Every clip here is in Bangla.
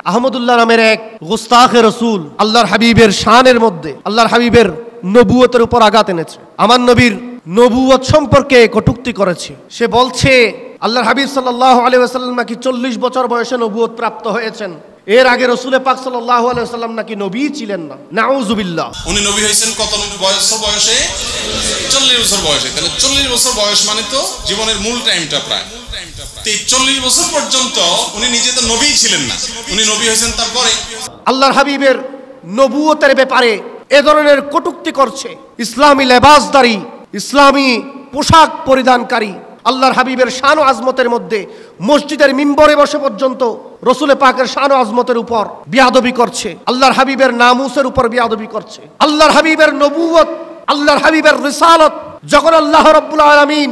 আহমদুল্লাহ নামের এক গুস্তাখে রসুল আল্লাহর হাবিবের শানের মধ্যে আল্লাহর হাবিবের নবুয়তের উপর আঘাত এনেছে। আমার নবীর নবুয়ত সম্পর্কে কটূক্তি করেছে। সে বলছে আল্লাহর হাবিব সাল্লাল্লাহু আলাইহি ওয়াসাল্লাম নাকি 40 বছর বয়সে নবুয়ত প্রাপ্ত হয়েছেন। এর আগে রাসূল পাক সাল্লাল্লাহু আলাইহি ওয়াসাল্লাম নাকি নবী ছিলেন না। নাউযুবিল্লাহ। উনি নবী হয়েছেন কত বয়সে? 40 বছর বয়সে। তাহলে 40 বছর বয়স মানে তো জীবনের মূল টাইমটা প্রায়। 40 বছর পর্যন্ত উনি নিজে তো নবী ছিলেন না, উনি নবী হয়েছেন তারপরে। আল্লাহর হাবিবের নবুয়তের ব্যাপারে এ ধরনের কটূক্তি করছে ইসলামী লেবাসদারি, ইসলামী পোশাক পরিধানকারী আল্লাহর হাবিবের শান ও আজমতের মধ্যে মসজিদের মিম্বরে বসে পর্যন্ত রাসূল পাকের শান ও আজমতের উপর বিয়াদবি করছে, আল্লাহর হাবিবের নামুসের উপর বিয়াদবি করছে। আল্লাহর হাবিবের নবুয়ত, আল্লাহর হাবিবের রিসালত যখন আল্লাহ রাব্বুল আলামিন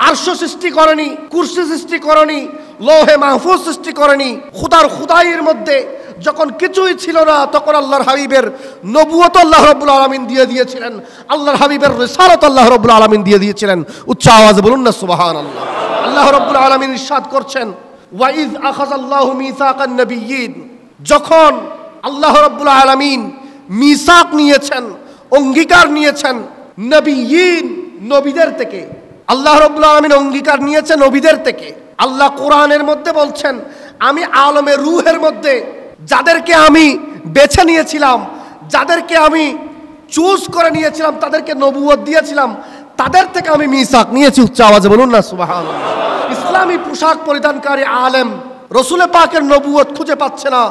আরশ সৃষ্টি করেনি, কুরসি সৃষ্টি করেনি, লৌহে মাহফুজ সৃষ্টি করেনি, খুদার খুদাইয়ের মধ্যে যখন কিছুই ছিল না, তখন আল্লাহর হাবিবের নবুয়ত আল্লাহ রাব্বুল আলামিন দিয়ে দিয়েছিলেন, আল্লাহর হাবিবের রিসালাত আল্লাহ রাব্বুল আলামিন দিয়ে দিয়েছিলেন। উচ্চ আওয়াজে বলুন না সুবহানাল্লাহ। আল্লাহ রাব্বুল আলামিন ইরশাদ করছেন, ওয়া ইয আখাযাল্লাহু মিসাকান নাবিয়্যিন, যখন আল্লাহ রাব্বুল আলামিন মিসাক নিয়েছেন, অঙ্গীকার নিয়েছেন নবিয়্যিন, নবীদের থেকে। আল্লাহ রাব্বুল আলামিন অঙ্গীকার নিয়েছেন নবীদের থেকে। আল্লাহ কোরআনের মধ্যে বলছেন, আমি আলমে রূহের মধ্যে যাদেরকে আমি বেছে নিয়েছিলাম, যাদেরকে আমি চুজ করে নিয়েছিলাম, তাদেরকে নবুয়ত দিয়েছিলাম, তাদের থেকে আমি মিসাক নিয়েছি। উচ্চ আওয়াজে বলুন না সুবহানাল্লাহ। ইসলামী পোশাক পরিধানকারী আলেম রাসূল পাকের নবুয়ত খুঁজে পাচ্ছে না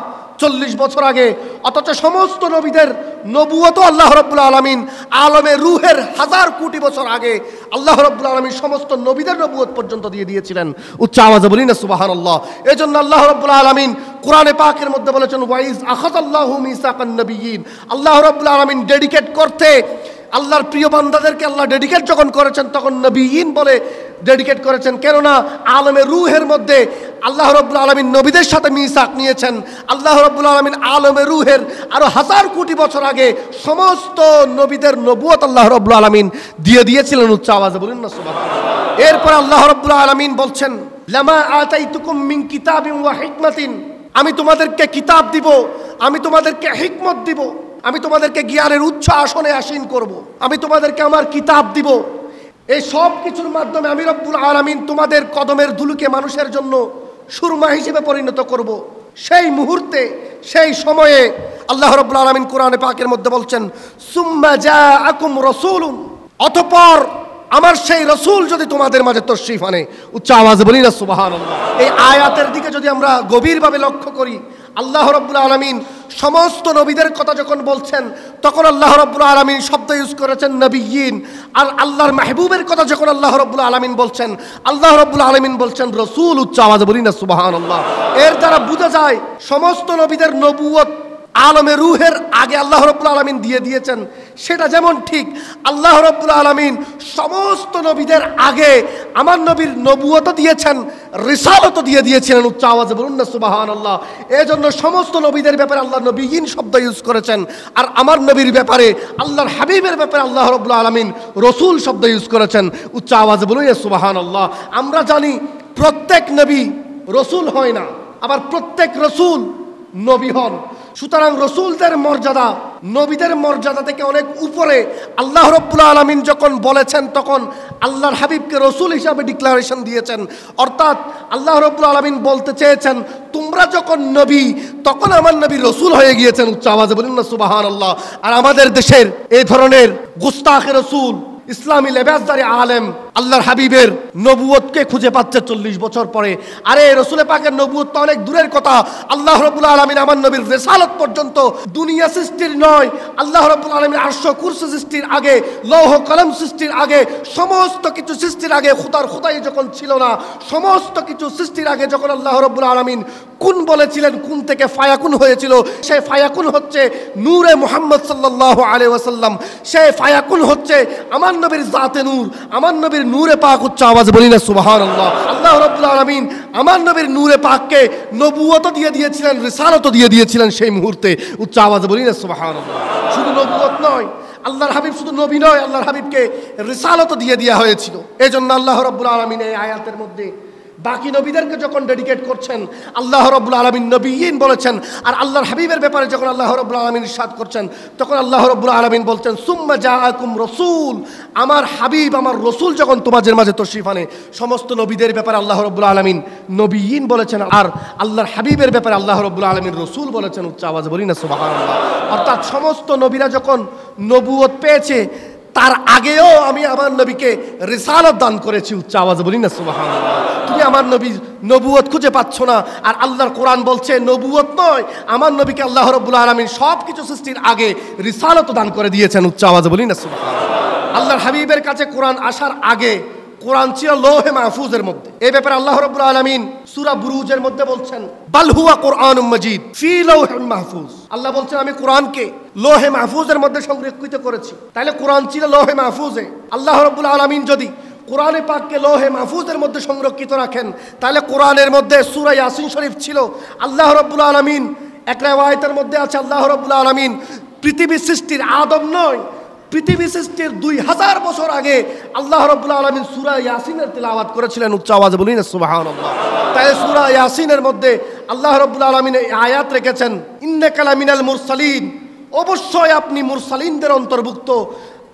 40 বছর আগে, অথচ সমস্ত নবীদের নবুয়ত আল্লাহ রাব্বুল আলামিন আলমে রূহের হাজার কোটি বছর আগে আল্লাহ রাব্বুল আলামিন সমস্ত নবীদের নবুয়ত পর্যন্ত দিয়ে দিয়েছিলেন। উচ্চ আওয়াজে বলি না সুবহানাল্লাহ। এজন্য আল্লাহ রাব্বুল আলামিন কোরআনে পাকের মধ্যে বলেছেন, ওয়াইজ আখাযাল্লাহু মিসাকান নাবিয়্যিন। আল্লাহ রাব্বুল আলামিন ডেডিকেট করতে আল্লাহর প্রিয় বান্দাদেরকে আল্লাহ ডেডিকেট যখন করেছেন, তখন নবিয়্যিন বলে ডেডিকেট করেছেন। কেননা আলমে রূহের মধ্যে আল্লাহ রাব্বুল আলামিন নবীদের সাথে মিসাক নিয়েছেন। আল্লাহ রাব্বুল আলামিন আলমে রূহের আরো হাজার কোটি বছর আগে সমস্ত নবীদের নবুয়ত আল্লাহ রাব্বুল আলামিন দিয়ে দিয়েছিলেন। উচ্চ আওয়াজে বলুন না সুবহানাল্লাহ। এরপর আল্লাহ রাব্বুল আলামিন বলছেন, লামা আতাইতুকুম মিন কিতাবিন ওয়া হিকমাতিন, আমি তোমাদেরকে কিতাব দিব, আমি তোমাদেরকে হিকমত দিব, আমি তোমাদেরকে জ্ঞানের উচ্চ আসনে আসীন করব, আমি তোমাদেরকে আমার কিতাব দিব। এই সব কিছুর মাধ্যমে আমি রব্বুল আলামিন তোমাদের কদমের ধুলোকে মানুষের জন্য সুরমা হিসেবে পরিণত করব। সেই মুহূর্তে, সেই সময়ে আল্লাহ রব্বুল আলামিন কোরআনে পাকের মধ্যে বলছেন, সুম্মা জাআকুম রাসূলুন, অতঃপর আমার সেই রসুল যদি তোমাদের মাঝে তশরিফ আনে। উচ্চ আওয়াজে বলি না সুবহানাল্লাহ। এই আয়াতের দিকে যদি আমরা গভীরভাবে লক্ষ্য করি, আল্লাহ রাব্বুল আলামিন সমস্ত নবীদের কথা যখন বলছেন, তখন আল্লাহ রাব্বুল আলামিন শব্দ ইউজ করেছেন নবিয়্যিন। আর আল্লাহর মাহবুবের কথা যখন আল্লাহ রাব্বুল আলামিন বলছেন, আল্লাহ রাব্বুল আলামিন বলছেন রসুল। উচ্চ আওয়াজে বলি না সুবহানাল্লাহ। এর দ্বারা বোঝা যায় সমস্ত নবীদের নবুয়ত আলমে রূহের আগে আল্লাহ রাব্বুল আলামিন দিয়ে দিয়েছেন। সেটা যেমন ঠিক, আল্লাহ রাব্বুল আলামিন সমস্ত নবীদের আগে আমার নবীর নবুয়ত দিয়েছেন, রিসালাতও দিয়ে দিয়েছিলেন। উচ্চ আওয়াজে বলুন না সুবহানাল্লাহ। এজন্য সমস্ত নবীদের ব্যাপারে আল্লাহ নবিয়্যিন শব্দ ইউজ করেছেন, আর আমার নবীর ব্যাপারে, আল্লাহর হাবিবের ব্যাপারে আল্লাহ রাব্বুল আলামিন রসুল শব্দ ইউজ করেছেন। উচ্চ আওয়াজে বলুন না সুবহানাল্লাহ। আমরা জানি প্রত্যেক নবী রসুল হয় না, আবার প্রত্যেক রসুল নবী হন। সুতরাং রসুলদের মর্যাদা নবীদের মর্যাদা থেকে অনেক উপরে। আল্লাহ রাব্বুল আলামিন যখন বলেছেন, তখন আল্লাহর হাবিবকে রসুল হিসাবে ডিক্লারেশন দিয়েছেন। অর্থাৎ আল্লাহ রাব্বুল আলামিন বলতে চেয়েছেন, তোমরা যখন নবী, তখন আমার নবী রসুল হয়ে গিয়েছেন। উচ্চ আওয়াজে বলুন না সুবহানাল্লাহ। আর আমাদের দেশের এই ধরনের গুস্তাখে রসুল, ইসলামী লেবাসদারি আলেম আল্লাহর হাবিবের নবুয়তকে খুঁজে পাচ্ছে 40 বছর পরে। আরে রাসূল পাকের নবুয়ত তো অনেক দূরের কথা। আল্লাহ রাব্বুল আলামিন আমার নবীর রিসালাত পর্যন্ত দুনিয়া সৃষ্টির নয়, আল্লাহ রাব্বুল আলামিন আরশ কুরসি সৃষ্টির আগে, লৌহ কলম সৃষ্টির আগে, সমস্ত কিছু সৃষ্টির আগে, খুদার খুদাই যখন ছিল না, সমস্ত কিছু সৃষ্টির আগে যখন আল্লাহ রাব্বুল আলামিন কুন বলেছিলেন, কুন থেকে ফায়াকুন হয়েছিল। সেই ফায়াকুন হচ্ছে নূরে মুহাম্মদ সাল্লাল্লাহু আলাইহি ওয়াসাল্লাম। সেই ফায়াকুন হচ্ছে আমার নবীর জাতে নূর, আমার নবীর নূরে পাক। উচ্চ আওয়াজে বলি না সুবহানাল্লাহ। আল্লাহ রাব্বুল আলামিন আমার নবীর নূরে পাককে নবুয়ত দিয়ে দিয়েছিলেন, রিসালাতও দিয়ে দিয়েছিলেন সেই মুহূর্তে। উচ্চ আওয়াজে বলি না সুবহানাল্লাহ। শুধু নবুয়ত নয়, আল্লাহর হাবিব শুধু নবী নয়, আল্লাহর হাবিবকে রিসালাতও দিয়ে দেওয়া হয়েছিল। এজন্য আল্লাহ রাব্বুল আলামিন এই আয়াতের মধ্যে বাকি নবীদেরকে যখন ডেডিকেট করছেন আল্লাহ রাব্বুল আলামিন নবিয়্যিন বলেছেন, আর আল্লাহর হাবিবের ব্যাপারে যখন আল্লাহ রাব্বুল আলামিন ইরশাদ করছেন তখন আল্লাহ রাব্বুল আলামিন বলছেন সুম্মা জাআকুম রাসূল, আমার হাবিব আমার রসুল যখন তোমাদের মাঝে তশরিফ আনে। সমস্ত নবীদের ব্যাপারে আল্লাহ রাব্বুল আলামিন নবিয়্যিন বলেছেন, আর আল্লাহর হাবিবের ব্যাপারে আল্লাহ রাব্বুল আলামিন রসুল বলেছেন। উচ্চ আওয়াজে বলি না সুবহানাল্লাহ। অর্থাৎ সমস্ত নবীরা যখন নবুয়ত পেয়েছে তার আগেও আমি আমার নবীকে রিসালাত দান করেছি। উচ্চ আওয়াজে বলি না সুবহানাল্লাহ। তুমি আমার নবীর নবুয়ত খুঁজে পাচ্ছ না, আর আল্লাহর কোরআন বলছে নবুয়ত নয়, আমার নবীকে আল্লাহ রাব্বুল আলামিন সব কিছু সৃষ্টির আগে রিসালাত দান করে দিয়েছেন। উচ্চ আওয়াজে বলি না সুবহানাল্লাহ। আল্লাহর হাবিবের কাছে কোরআন আসার আগে কোরআন ছিল লৌহে মাহফুজের মধ্যে। এই ব্যাপারে আল্লাহ রাব্বুল আলামিন সূরা বুরুজের মধ্যে বলছেন বাল হুয়া কুরআনুম মাজিদ ফি লাওহিন মাহফুজ। আল্লাহ বলছেন আমি কোরআনকে লৌহে মাহফুজের মধ্যে সংরক্ষিত করেছি। তাহলে কোরআন ছিল লৌহে মাহফুজে। আল্লাহ রাব্বুল আলামিন যদি কোরআনে পাককে লৌহে মাহফুজের মধ্যে সংরক্ষিত রাখেন তাহলে কোরআনের মধ্যে সূরা ইয়াসিন শরীফ ছিল। আল্লাহ রাব্বুল আলামিন এক riwayat-এর মধ্যে আছে আল্লাহ রাব্বুল আলামিন পৃথিবী সৃষ্টির আদম নয়, পৃথিবী সৃষ্টির 2000 বছর আগে আল্লাহ রাব্বুল আলামিন সূরা ইয়াসিনের তিলাওয়াত করেছিলেন। উচ্চ আওয়াজে বলি না সুবহানাল্লাহ। তাই সূরা ইয়াসিনের মধ্যে আল্লাহ রাব্বুল আলামিন এই আয়াত রেখেছেন ইন্নাকা লামিনাল মুরসালিন, অবশ্যই আপনি মুরসালিনদের অন্তর্ভুক্ত।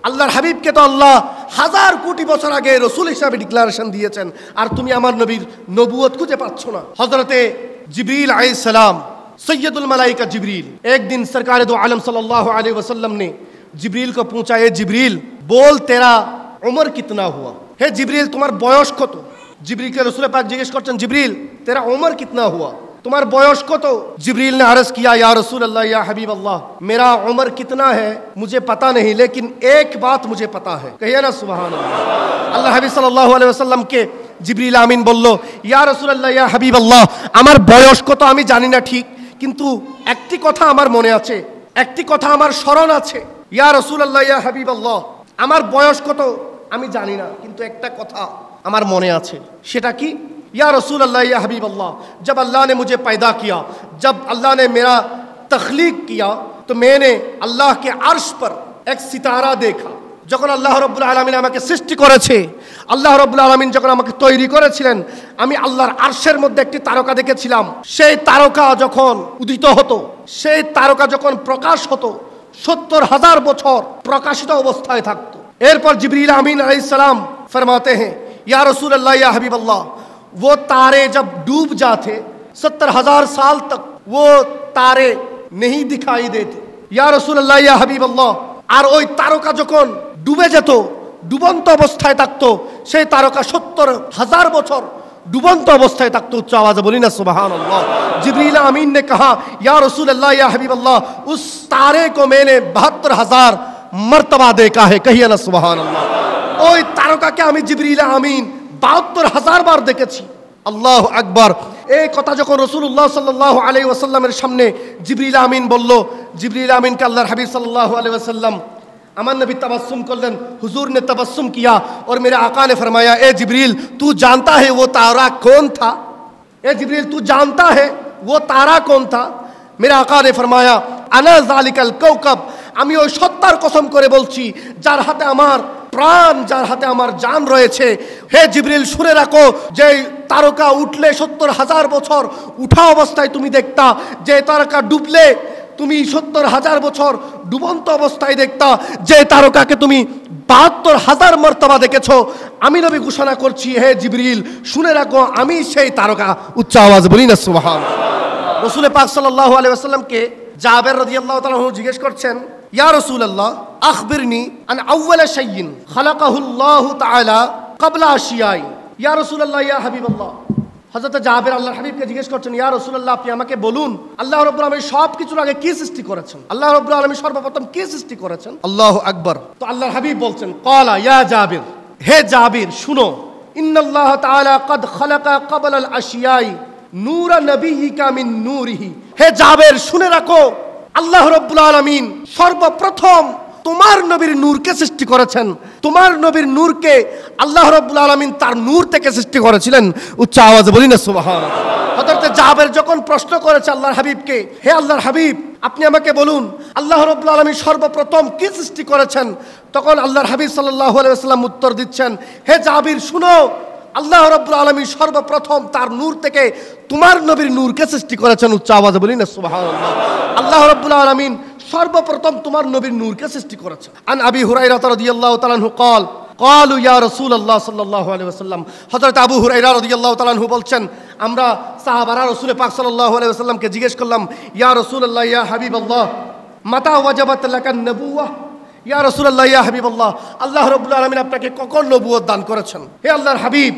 আল্লাহর হাবিবকে তো আল্লাহ 1000 কোটি বছর আগে রাসূল হিসেবে ডিক্লারেশন দিয়েছেন, আর তুমি আমার নবীর নবুয়ত খুঁজে পাচ্ছ না। হযরতে জিবরিল আলাইহিস সালাম सैयदुल मलाइका जिब्रील, एक दिन सरकार दो आलम सल्लल्लाहु अलैहि वसल्लम ने जिब्रील को पूछा, हे जिब्रील बोल तेरा उम्र कितना हुआ, हे जिब्रील तुम्हारा बयस कत। जिब्रील के रसूल पाक जिज्ञेस करছেন जिब्रील तेरा उम्र कितना हुआ, तुम्हारा बयस कत। जिब्रील ने अर्ज किया या रसूल अल्लाह या हबीब अल्लाह मेरा उम्र कितना है मुझे पता नहीं, लेकिन एक बात मुझे पता है। कहिए ना सुभान अल्लाह। अल्लाह हबीब सल्लल्लाहु अलैहि वसल्लम के जिब्रील आमीन বলল ইয়া রাসূলুল্লাহ ইয়া হাবিবাল্লাহ আমার বয়স কত আমি জানি না ঠিক, কিন্তু একটি কথা আমার মনে আছে, একটি কথা আমার স্মরণ আছে। ইয়া রাসূলুল্লাহ ইয়া হাবিবাল্লাহ আমার বয়স কত আমি জানি না, কিন্তু একটা কথা আমার মনে আছে। সেটা কি? या रसूल अल्लाह या हबीब अल्लाह जब अल्लाह ने मुझे पैदा किया, जब अल्लाह ने मेरा तख्लीक किया तो मैंने अल्लाह के अर्श पर एक सितारा देखा। যখন আল্লাহ রাব্বুল আলামিন আমাকে সৃষ্টি করেছে, আল্লাহ রাব্বুল আলামিন যখন আমাকে তৈরি করেছিলেন আমি আল্লাহর আরশের মধ্যে একটি তারকা দেখেছিলাম। সেই তারকা যখন উদিত হতো, সেই তারকা যখন প্রকাশ হতো 70,000 বছর প্রকাশিত অবস্থায় থাকতো। এরপর জিবরিল আমিন আলাইহিস সালাম फरमाते हैं या रसूल अल्लाह या हबीब अल्लाह वो तारे जब डूब जाते 70,000 साल तक वो तारे नहीं दिखाई देते। या रसूल अल्लाह या हबीब अल्लाह আর ওই তারকা যখন ডুবে যেত, ডুবন্ত অবস্থায় থাকতো, সেই তারকা 70,000 বছর डुबंत अवस्था तक तो उच्च आवाज़ बोली ना सुबहान अल्लाह। जिब्रील अमीन ने कहा या रसूल अल्लाह या हबीब अल्लाह उस तारे को मैंने 72,000 मर्तबा देखा है। कहिए ना सुबहान अल्लाह। ওই তারকাকে আমি জিবরিল আমিন 72,000 বার দেখেছি। আল্লাহু আকবার। এই কথা যখন রাসূলুল্লাহ সাল্লাল্লাহু আলাইহি ওয়াসাল্লামের সামনে জিবরিল আমিন বলল, জিবরিল আমিনকে আল্লাহর হাবিব সাল্লাল্লাহু अलैहि वसल्लम अमन नबी तबस्सुम करलन। हुजूर ने तबस्सुम किया और मेरे आका ने फरमाया ए जिब्रील तू जानता है वो तारा कौन था, ए जिब्रील तू जानता है वो तारा कौन था। मेरे आका ने फरमाया अना जालिकल कौकब, আমি ওই সত্তার কসম করে বলছি যার হাতে আমার প্রাণ, যার হাতে আমার জান রয়েছে। হে জিবরিল শুনে রাখো, যে তারকা উঠলে 70,000 বছর উঠা অবস্থায় তুমি দেখতা, যে তারকা ডুবলে তুমি 70,000 বছর ডুবন্ত অবস্থায় দেখতা, যে তারকাকে তুমি 72,000 মর্তবা দেখেছো। আমি নবী ঘোষণা করছি হে জিবরিল শুনে রাখো আমি সেই তারকা। উচ্চ আওয়াজ বলি না সুবহানাল্লাহ। রাসূল পাক সাল্লাল্লাহু আলাইহি ওয়াসাল্লামকে জাবের রাদিয়াল্লাহু তাআলা জিজ্ঞেস করছেন ইয়া রাসূলুল্লাহ আখবিরনি আন আউয়াল শাইইন খালাকাহুল্লাহু তাআলা ক্বাবলা আশিয়াই। ইয়া রাসূলুল্লাহ ইয়া হাবিবাল্লাহ, হযরত জাবের আল্লাহর হাবিবকে জিজ্ঞেস করছেন ইয়া রাসূলুল্লাহ আপনি আমাকে বলুন আল্লাহ রাব্বুল আলামিন সব কিছুর আগে কি সৃষ্টি করেছেন, আল্লাহ রাব্বুল আলামিন সর্বপ্রথম কি সৃষ্টি করেছেন। আল্লাহু আকবার। তো আল্লাহর হাবিব বলছেন ক্বালা ইয়া জাবির, হে জাবির শুনো, ইন্নাল্লাহ তাআলা ক্বাদ খালাকা ক্বাবলা আল আশিয়াই নূরা নবিয়িকা মিন নূরিহি। হে জাবের শুনে রাখো আল্লাহ রাব্বুল আলামিন সর্বপ্রথম তোমার নবীর নূরকে সৃষ্টি করেছেন। তোমার নবীর নূরকে আল্লাহ রাব্বুল আলামিন তার নূর থেকে সৃষ্টি করেছিলেন। উচ্চ আওয়াজে বলি না সুবহানাল্লাহ। হযরত জাবের যখন প্রশ্ন করেছে আল্লাহর হাবিবকে, হে আল্লাহর হাবিব আপনি আমাকে বলুন আল্লাহ রাব্বুল আলামিন সর্বপ্রথম কি সৃষ্টি করেছেন, তখন আল্লাহর হাবিব সাল্লাল্লাহু আলাইহি ওয়াসাল্লাম উত্তর দিচ্ছেন হে জাবির শুনো আল্লাহ রাব্বুল আলামিন সর্বপ্রথম তার নূর থেকে তোমার নবীর নূরকে সৃষ্টি করেছেন। উচ্চ আওয়াজে বলি না সুবহানাল্লাহ। আল্লাহ রাব্বুল আলামিন সর্বপ্রথম তোমার নবীর নূরকে সৃষ্টি করেছেন। আন আবি হুরায়রা রাদিয়াল্লাহু তাআলা আনহু قال قالوا يا رسول الله সাল্লাল্লাহু আলাইহি ওয়াসাল্লাম, হযরত আবু হুরায়রা রাদিয়াল্লাহু তাআলা আনহু বলছেন, আমরা সাহাবারা রাসূল পাক সাল্লাল্লাহু আলাইহি ওয়াসাল্লামকে জিজ্ঞেস করলাম, ইয়া রাসূলুল্লাহ ইয়া হাবিবাল্লাহ মাতা ওয়াজাবাত লাকান নবুওয়াহ, ইয়া রাসূলুল্লাহ ইয়া হাবিবাল্লাহ, আল্লাহ রাব্বুল আলামিন আপনাকে কখন নবুয়ত দান করেছেন? হে আল্লাহর হাবিব,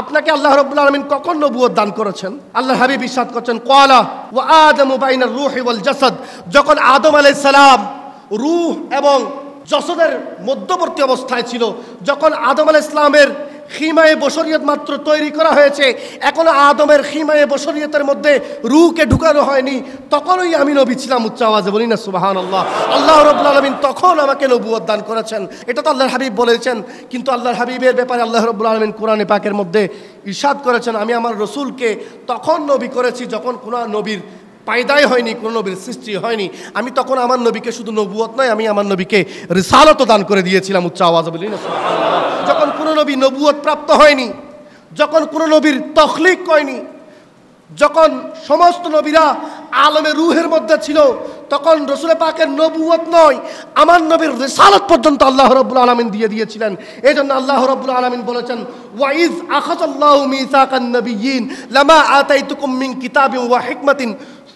আপনাকে আল্লাহ রাব্বুল আলামিন কখন নবুয়ত দান করেছেন? আল্লাহর হাবিব ইরশাদ করছেন, ক্বালা ওয়া আদামু বাইনার রূহি ওয়াল জাসাদ, যখন আদম আলাইহিস সালাম রূহ এবং জসদের মধ্যবর্তী অবস্থায় ছিল, যখন আদম আলাইহিস সালামের খিমায়ে বশরিয়ত মাত্র তৈরি করা হয়েছে, এখনো আদমের খিমায়ে বশরিয়তের মধ্যে রূহকে ঢুকানো হয়নি, তখনই আমি নবী ছিলাম। উচ্চ আওয়াজে বলি না সুবহানাল্লাহ। আল্লাহ রাব্বুল আলামিন তখন আমাকে নবুয়ত দান করেছেন। এটা তো আল্লাহর হাবিব বলেছেন, কিন্তু আল্লাহর হাবিবের ব্যাপারে আল্লাহ রাব্বুল আলামিন কোরআনে পাকের মধ্যে ইরশাদ করেছেন, আমি আমার রাসূলকে তখন নবী করেছি যখন কোনো নবীর পায়দাই হয়নি, কোনো নবীর সৃষ্টি হয়নি। আমি তখন আমার নবীকে শুধু নবুয়ত নয়, আমি আমার নবীকে রিসালাতও দান করে দিয়েছিলাম। উচ্চ আওয়াজে বলি না সুবহানাল্লাহ। যখন কোনো নবী নবুয়ত প্রাপ্ত হয়নি, যখন কোনো নবীর তখলিক হয়নি, যখন সমস্ত নবীরা আলমে রূহের মধ্যে ছিল, তখন রাসূল পাকের নবুয়ত নয়, আমার নবীর রিসালাত পর্যন্ত আল্লাহ রাব্বুল আলামিন দিয়ে দিয়েছিলেন। এজন্য আল্লাহ রাব্বুল আলামিন বলেছেন, ওয়াইজ আখাযাল্লাহু মিসাকান নাবিয়্যিন লামা আতাইতুকুম মিন কিতাবিন ওয়া হিকমাতিন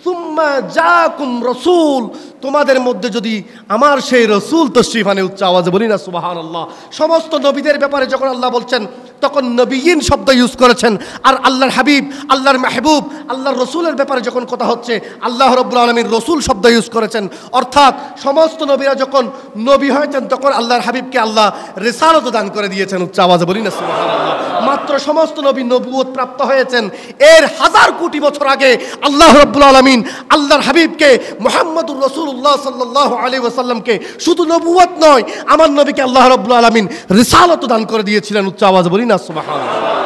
সুম্মা জাআকুম রাসূল, তোমাদের মধ্যে যদি আমার সেই রাসূল তশরীফ আনে। উচ্চ আওয়াজে বলি না সুবহানাল্লাহ। সমস্ত নবীদের ব্যাপারে যখন আল্লাহ বলছেন, তখন নবিয়িন শব্দ ইউজ করেছেন। আর আল্লাহর হাবিব, আল্লাহর মাহবুব, আল্লাহর রসুলের ব্যাপারে যখন কথা হচ্ছে, আল্লাহ রাব্বুল আলামিন রসুল শব্দ ইউজ করেছেন। অর্থাৎ সমস্ত নবীরা যখন নবী হয়েছেন, তখন আল্লাহর হাবিবকে আল্লাহ রিসালাত দান করে দিয়েছেন। উচ্চ আওয়াজে বলি না সুবহানাল্লাহ। মাত্র সমস্ত নবী নবুয়ত প্রাপ্ত হয়েছেন এর 1000 কোটি বছর আগে আল্লাহ রাব্বুল আলামিন আল্লাহর হাবিবকে মুহাম্মদুর রাসূলুল্লাহ সাল্লাল্লাহু আলাইহি ওয়াসাল্লামকে শুধু নবুয়ত নয়, আমার নবীকে আল্লাহ রাব্বুল আলামিন রিসালাত দান করে দিয়েছিলেন। উচ্চ আওয়াজে বলি না সুবহানাল্লাহ।